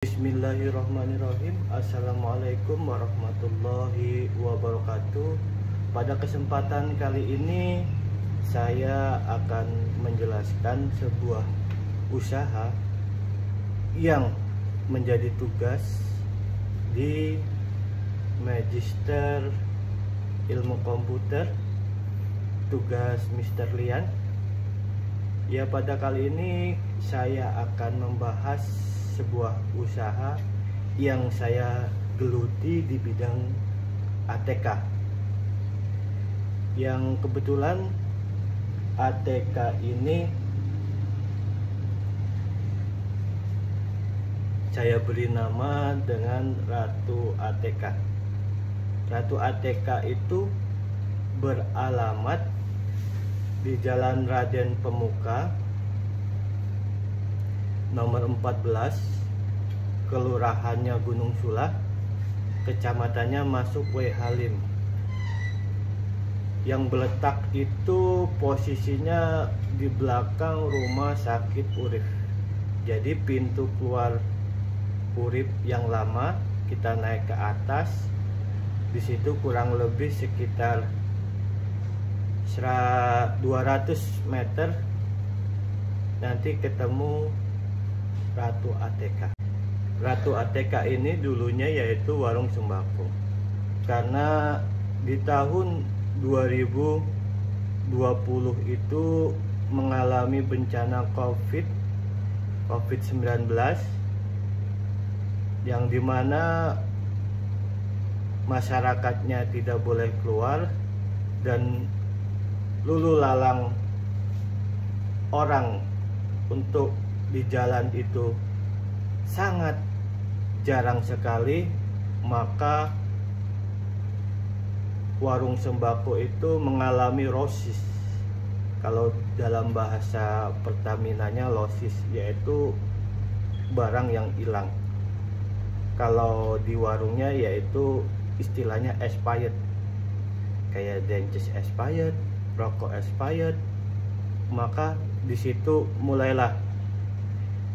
Bismillahirrahmanirrahim. Assalamualaikum warahmatullahi wabarakatuh. Pada kesempatan kali ini saya akan menjelaskan sebuah usaha yang menjadi tugas di Magister Ilmu Komputer, tugas Mr. Lian. Ya, pada kali ini saya akan membahas sebuah usaha yang saya geluti di bidang ATK, yang kebetulan ATK ini saya beri nama dengan Ratu ATK. Ratu ATK itu beralamat di Jalan Raden Pemuka nomor 14, kelurahannya Gunung Sulah, kecamatannya Masuk W Halim. Yang berletak itu posisinya di belakang Rumah Sakit Urip. Jadi pintu keluar Urip yang lama, kita naik ke atas, di situ kurang lebih sekitar 200 meter nanti ketemu Ratu ATK. Ratu ATK ini dulunya yaitu warung sembako. Karena di tahun 2020 itu mengalami bencana COVID-19 yang dimana masyarakatnya tidak boleh keluar dan lulu lalang orang untuk di jalan itu sangat jarang sekali, maka warung sembako itu mengalami losis. Kalau dalam bahasa Pertaminanya losis, yaitu barang yang hilang. Kalau di warungnya yaitu istilahnya expired, kayak dentist expired, rokok expired. Maka di situ mulailah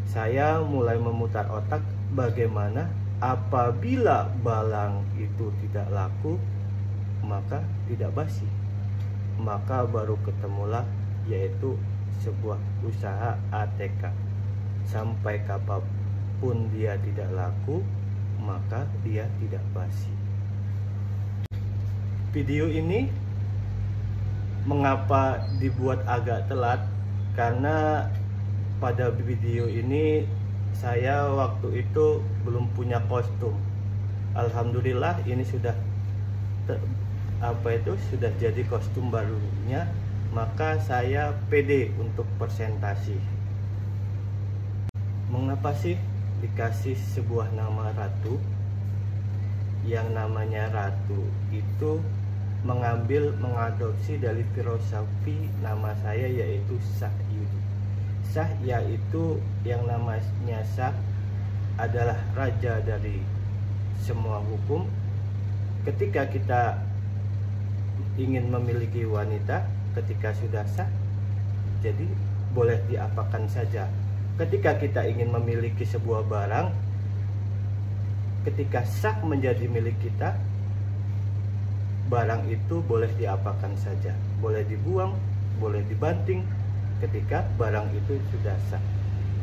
saya mulai memutar otak, bagaimana apabila barang itu tidak laku maka tidak basi. Maka baru ketemulah yaitu sebuah usaha ATK. Sampai kapanpun dia tidak laku maka dia tidak basi. Video ini mengapa dibuat agak telat? Karena pada video ini saya waktu itu belum punya kostum. Alhamdulillah ini sudah sudah jadi kostum barunya, maka saya pede untuk presentasi. Mengapa sih dikasih sebuah nama Ratu? Yang namanya Ratu itu mengadopsi dari filosofi nama saya, yaitu Syah Yudi. Syah yaitu yang namanya Syah adalah raja dari semua hukum. Ketika kita ingin memiliki wanita, ketika sudah sah, jadi boleh diapakan saja. Ketika kita ingin memiliki sebuah barang, ketika sah menjadi milik kita, barang itu boleh diapakan saja, boleh dibuang, boleh dibanting ketika barang itu sudah sah.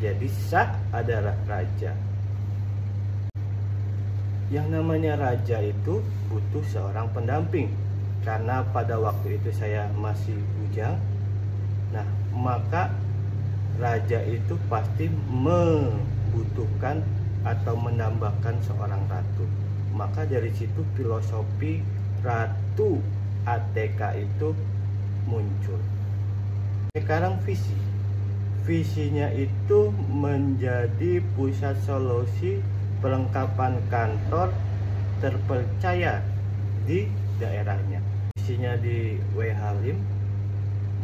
Jadi sah adalah raja. Yang namanya raja itu butuh seorang pendamping. Karena pada waktu itu saya masih bujang, nah maka raja itu pasti membutuhkan atau menambahkan seorang ratu. Maka dari situ filosofi Ratu ATK itu muncul. Sekarang visinya itu menjadi pusat solusi perlengkapan kantor terpercaya di daerahnya. Visinya di W Halim,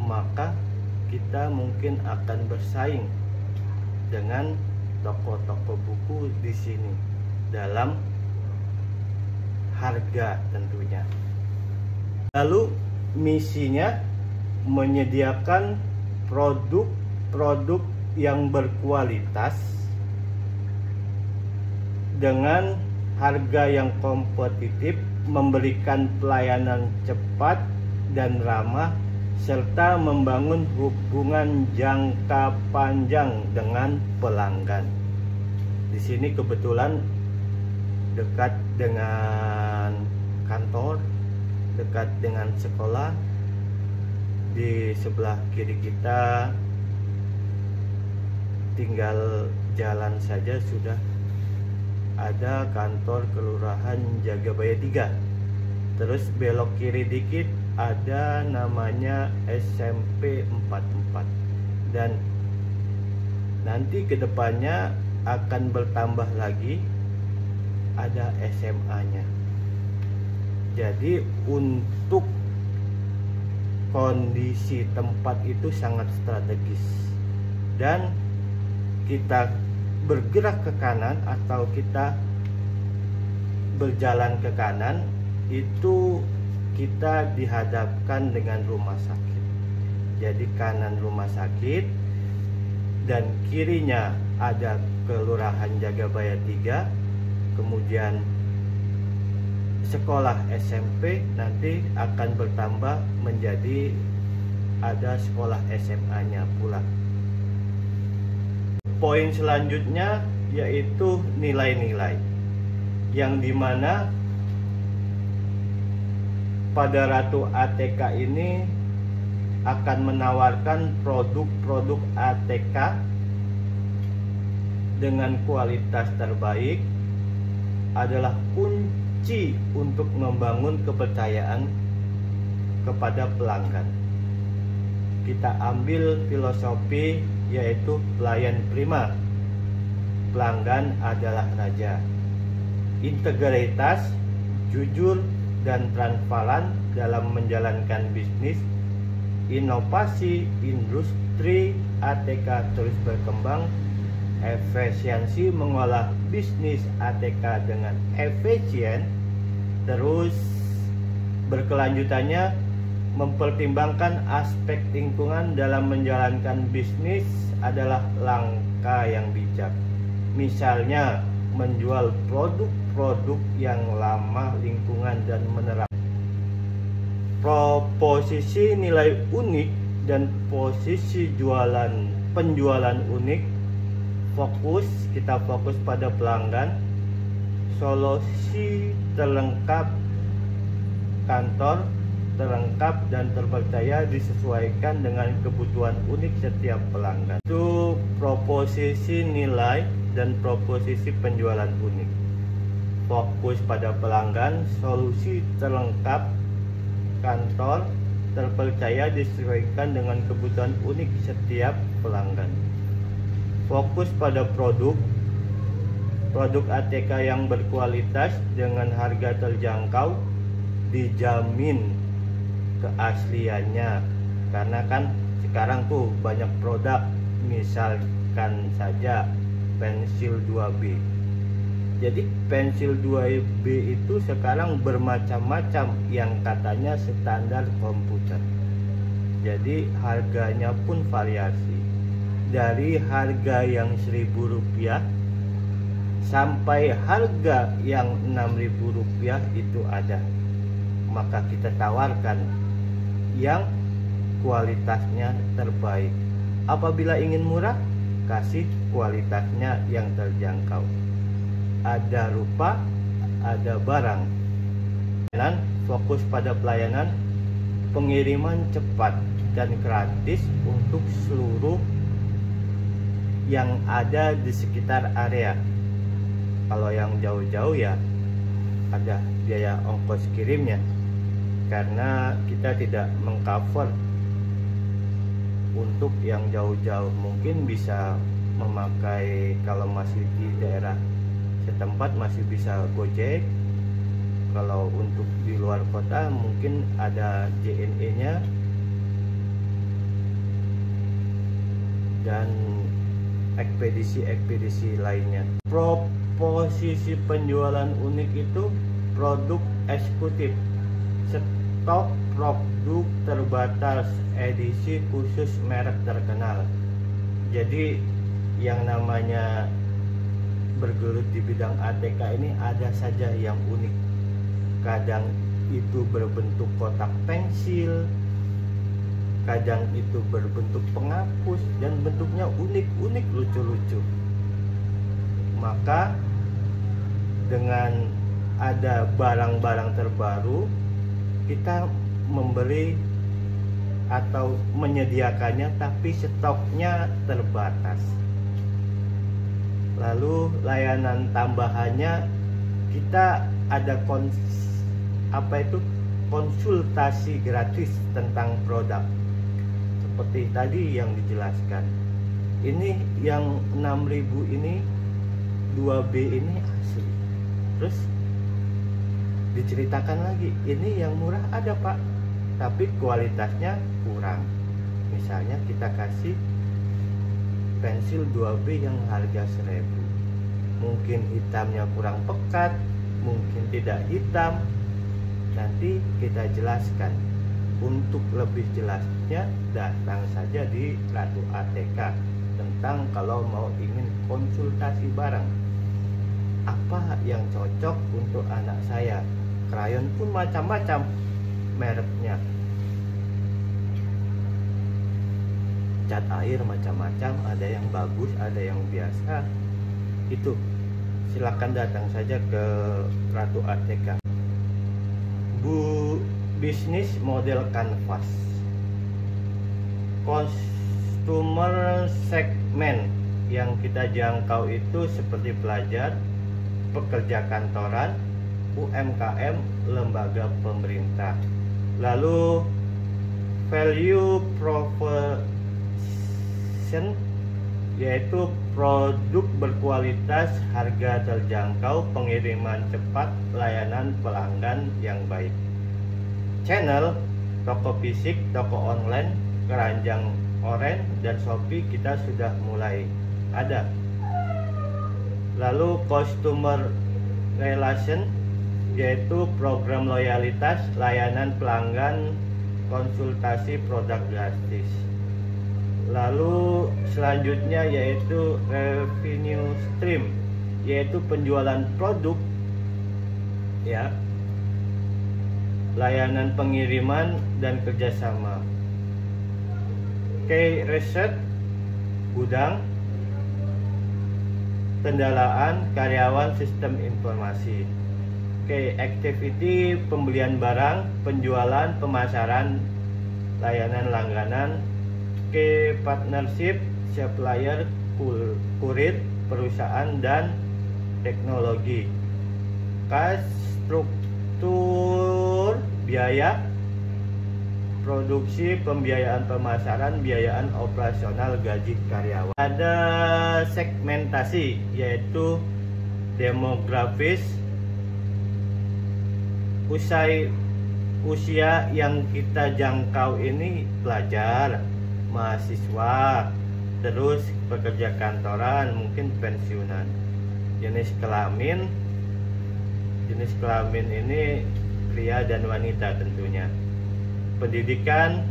maka kita mungkin akan bersaing dengan toko-toko buku di sini dalam harga tentunya. Lalu misinya menyediakan produk-produk yang berkualitas dengan harga yang kompetitif, memberikan pelayanan cepat dan ramah, serta membangun hubungan jangka panjang dengan pelanggan. Di sini kebetulan dekat dengan kantor, dekat dengan sekolah. Di sebelah kiri kita tinggal jalan saja sudah ada kantor Kelurahan Jagabaya 3. Terus belok kiri dikit ada namanya SMP 44. Dan nanti kedepannya akan bertambah lagi, ada SMA-nya. Jadi untuk kondisi tempat itu sangat strategis, dan kita bergerak ke kanan atau kita berjalan ke kanan itu kita dihadapkan dengan rumah sakit. Jadi kanan rumah sakit dan kirinya ada Kelurahan Jagabaya 3, kemudian sekolah SMP, nanti akan bertambah menjadi ada sekolah SMA-nya pula. Poin selanjutnya yaitu nilai-nilai, yang dimana pada Ratu ATK ini akan menawarkan produk-produk ATK dengan kualitas terbaik, adalah kunci untuk membangun kepercayaan kepada pelanggan. Kita ambil filosofi yaitu pelayan prima, pelanggan adalah raja. Integritas, jujur, dan transparan dalam menjalankan bisnis. Inovasi industri ATK terus berkembang. Efisiensi mengolah bisnis ATK dengan efisien. Terus berkelanjutannya mempertimbangkan aspek lingkungan dalam menjalankan bisnis adalah langkah yang bijak. Misalnya menjual produk-produk yang ramah lingkungan dan menerapkan proposisi nilai unik dan posisi penjualan unik. Kita fokus pada pelanggan. Solusi terlengkap, kantor terlengkap dan terpercaya disesuaikan dengan kebutuhan unik setiap pelanggan. Itu proposisi nilai dan proposisi penjualan unik. Fokus pada pelanggan, solusi terlengkap, kantor terpercaya disesuaikan dengan kebutuhan unik setiap pelanggan. Fokus pada produk ATK yang berkualitas dengan harga terjangkau, dijamin keasliannya. Karena kan sekarang tuh banyak produk, misalkan saja pensil 2B. Jadi pensil 2B itu sekarang bermacam-macam yang katanya standar komputer. Jadi harganya pun variasi. Dari harga yang Rp1.000 sampai harga yang Rp6.000 itu ada. Maka kita tawarkan yang kualitasnya terbaik. Apabila ingin murah, kasih kualitasnya yang terjangkau. Ada rupa, ada barang. Dan fokus pada pelayanan, pengiriman cepat dan gratis untuk seluruh yang ada di sekitar area. Kalau yang jauh-jauh ya ada biaya ongkos kirimnya, karena kita tidak mengcover untuk yang jauh-jauh. Mungkin bisa memakai, kalau masih di daerah setempat masih bisa Gojek. Kalau untuk di luar kota mungkin ada JNE nya dan ekspedisi lainnya. Proposisi penjualan unik itu produk eksekutif, stok produk terbatas, edisi khusus merek terkenal. Jadi yang namanya bergelut di bidang ATK ini ada saja yang unik. Kadang itu berbentuk kotak pensil, kadang itu berbentuk penghapus, dan bentuknya unik-unik, lucu-lucu. Maka dengan ada barang-barang terbaru, kita membeli atau menyediakannya, tapi stoknya terbatas. Lalu layanan tambahannya, kita ada konsultasi gratis tentang produk. Seperti tadi yang dijelaskan. Ini yang 6.000 ini 2B ini asli. Terus diceritakan lagi, ini yang murah ada Pak, tapi kualitasnya kurang. Misalnya kita kasih pensil 2B yang harga 1.000, mungkin hitamnya kurang pekat, mungkin tidak hitam. Nanti kita jelaskan. Untuk lebih jelasnya datang saja di Ratu ATK tentang kalau mau ingin konsultasi barang. Apa yang cocok untuk anak saya? Krayon pun macam-macam mereknya. Cat air macam-macam, ada yang bagus, ada yang biasa. Itu silakan datang saja ke Ratu ATK. Bisnis model kanvas. Customer segment yang kita jangkau itu seperti pelajar, pekerja kantoran, UMKM, lembaga pemerintah. Lalu value proposition, yaitu produk berkualitas, harga terjangkau, pengiriman cepat, layanan pelanggan yang baik. Channel, toko fisik, toko online, keranjang oren dan Shopee kita sudah mulai ada. Lalu customer relation, yaitu program loyalitas, layanan pelanggan, konsultasi produk gratis. Lalu selanjutnya yaitu revenue stream, yaitu penjualan produk, ya, layanan pengiriman dan kerjasama. Key research, gudang, pendalaan, karyawan, sistem informasi. Key activity, pembelian barang, penjualan, pemasaran, layanan langganan. Key partnership, supplier, kurir, perusahaan dan teknologi. Cost struktur, biaya produksi, pembiayaan pemasaran, biayaan operasional, gaji karyawan. Ada segmentasi, yaitu demografis, usia yang kita jangkau ini pelajar, mahasiswa, terus pekerja kantoran, mungkin pensiunan. Jenis kelamin ini pria dan wanita tentunya. Pendidikan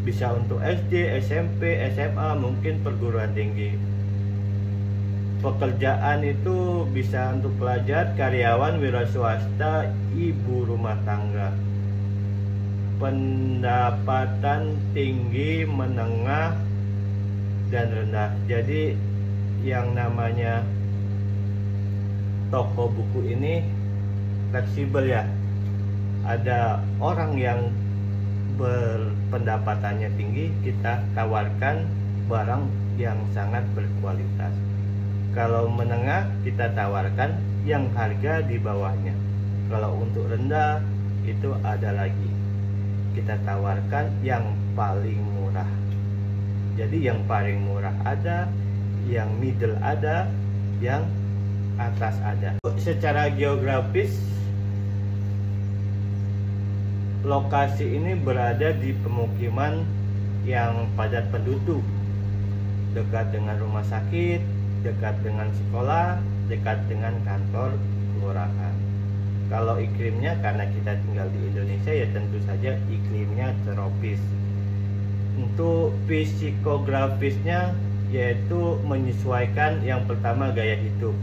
bisa untuk SD, SMP, SMA, mungkin perguruan tinggi. Pekerjaan itu bisa untuk pelajar, karyawan, wira swasta, ibu rumah tangga. Pendapatan tinggi, menengah, dan rendah. Jadi yang namanya toko buku ini fleksibel ya. Ada orang yang berpendapatannya tinggi, kita tawarkan barang yang sangat berkualitas. Kalau menengah, kita tawarkan yang harga di bawahnya. Kalau untuk rendah, itu ada lagi, kita tawarkan yang paling murah. Jadi yang paling murah ada, yang middle ada, yang atas ada. Secara geografis, lokasi ini berada di pemukiman yang padat penduduk, dekat dengan rumah sakit, dekat dengan sekolah, dekat dengan kantor kelurahan. Kalau iklimnya, karena kita tinggal di Indonesia, ya tentu saja iklimnya tropis. Untuk psikografisnya, yaitu menyesuaikan yang pertama gaya hidup.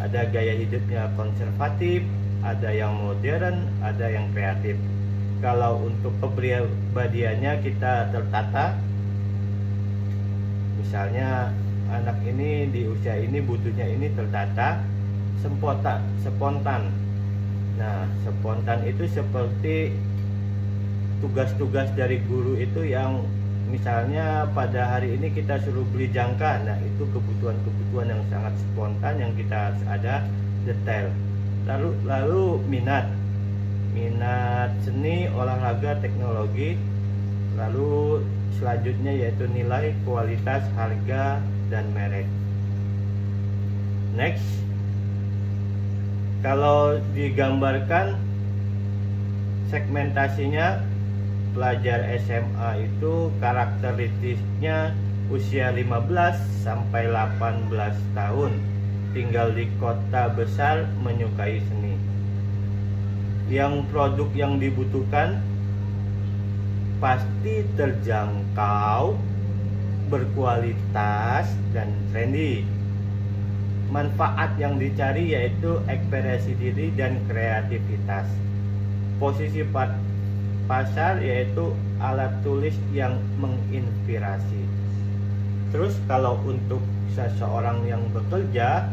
Ada gaya hidupnya konservatif, ada yang modern, ada yang kreatif. Kalau untuk kepribadiannya kita tertata. Misalnya anak ini di usia ini butuhnya ini tertata, spontan. Nah, spontan itu seperti tugas-tugas dari guru itu yang misalnya pada hari ini kita suruh beli jangka. Nah, itu kebutuhan-kebutuhan yang sangat spontan yang kita harus ada detail. Lalu minat seni, olahraga, teknologi. Lalu selanjutnya yaitu nilai, kualitas, harga, dan merek. Next, kalau digambarkan segmentasinya, pelajar SMA itu karakteristiknya usia 15 sampai 18 tahun, tinggal di kota besar, menyukai seni. Yang produk yang dibutuhkan pasti terjangkau, berkualitas, dan trendy. Manfaat yang dicari yaitu ekspresi diri dan kreativitas. Posisi pasar yaitu alat tulis yang menginspirasi. Terus kalau untuk seseorang yang bekerja,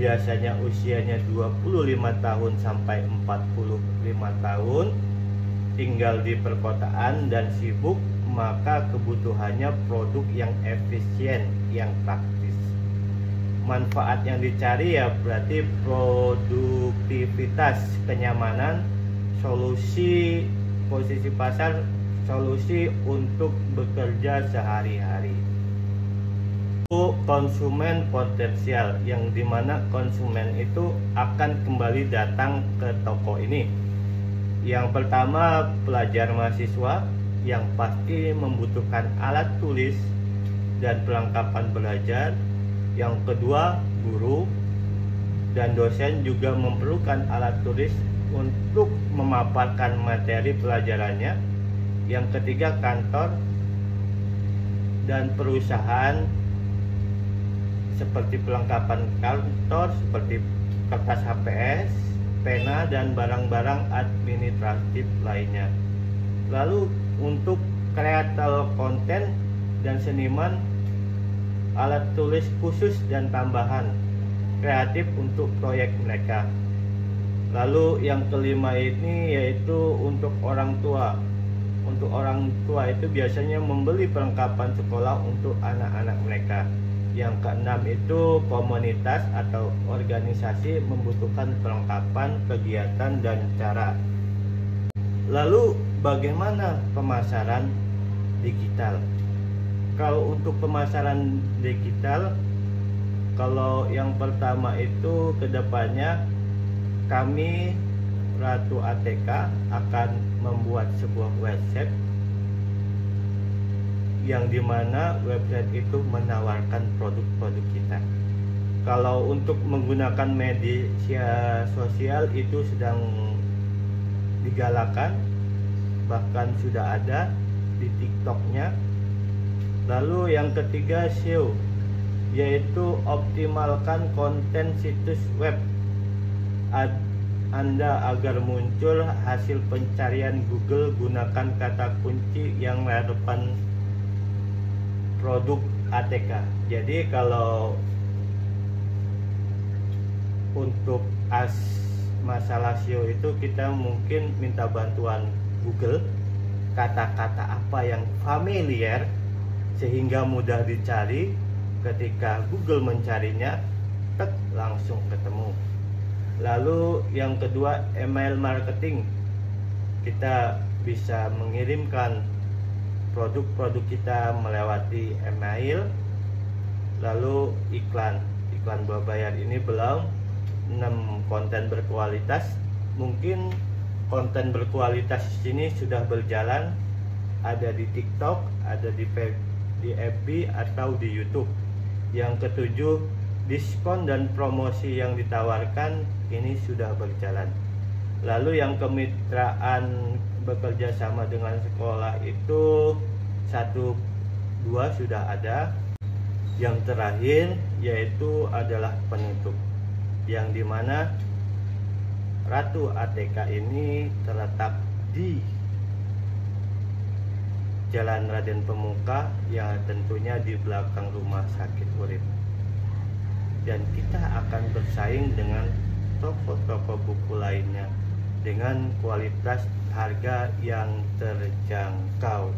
biasanya usianya 25 tahun sampai 45 tahun, tinggal di perkotaan dan sibuk, maka kebutuhannya produk yang efisien, yang praktis. Manfaat yang dicari ya berarti produktivitas, kenyamanan, solusi posisi pasar, solusi untuk bekerja sehari-hari. Konsumen potensial, yang dimana konsumen itu akan kembali datang ke toko ini. Yang pertama, pelajar mahasiswa yang pasti membutuhkan alat tulis dan perlengkapan belajar. Yang kedua, guru dan dosen juga memerlukan alat tulis untuk memaparkan materi pelajarannya. Yang ketiga, kantor dan perusahaan seperti perlengkapan kantor seperti kertas HPS, pena, dan barang-barang administratif lainnya. Lalu untuk kreator konten dan seniman, alat tulis khusus dan tambahan kreatif untuk proyek mereka. Lalu yang kelima ini yaitu untuk orang tua. Untuk orang tua itu biasanya membeli perlengkapan sekolah untuk anak-anak mereka. Yang keenam itu komunitas atau organisasi membutuhkan perlengkapan, kegiatan, dan cara. Lalu bagaimana pemasaran digital? Kalau untuk pemasaran digital, kalau yang pertama itu kedepannya kami Ratu ATK akan membuat sebuah website yang dimana website itu menawarkan produk-produk kita. Kalau untuk menggunakan media sosial itu sedang digalakan, bahkan sudah ada di TikToknya. Lalu yang ketiga, SEO, yaitu optimalkan konten situs web Anda agar muncul hasil pencarian Google. Gunakan kata kunci yang relevan produk ATK. Jadi kalau untuk masalah SEO itu kita mungkin minta bantuan Google, kata-kata apa yang familiar sehingga mudah dicari. Ketika Google mencarinya, tek, langsung ketemu. Lalu yang kedua, email marketing. Kita bisa mengirimkan produk-produk kita melewati email. Lalu iklan berbayar ini belum. 6 konten berkualitas. Mungkin konten berkualitas di sini sudah berjalan, ada di TikTok, ada di FB atau di YouTube. Yang ketujuh, diskon dan promosi yang ditawarkan ini sudah berjalan. Lalu yang kemitraan bekerja sama dengan sekolah itu 1, 2 sudah ada. Yang terakhir yaitu adalah penutup. yang dimana Ratu ATK ini terletak di Jalan Raden Pemuka yang tentunya di belakang Rumah Sakit Urip. Dan kita akan bersaing dengan toko-toko buku lainnya dengan kualitas harga yang terjangkau.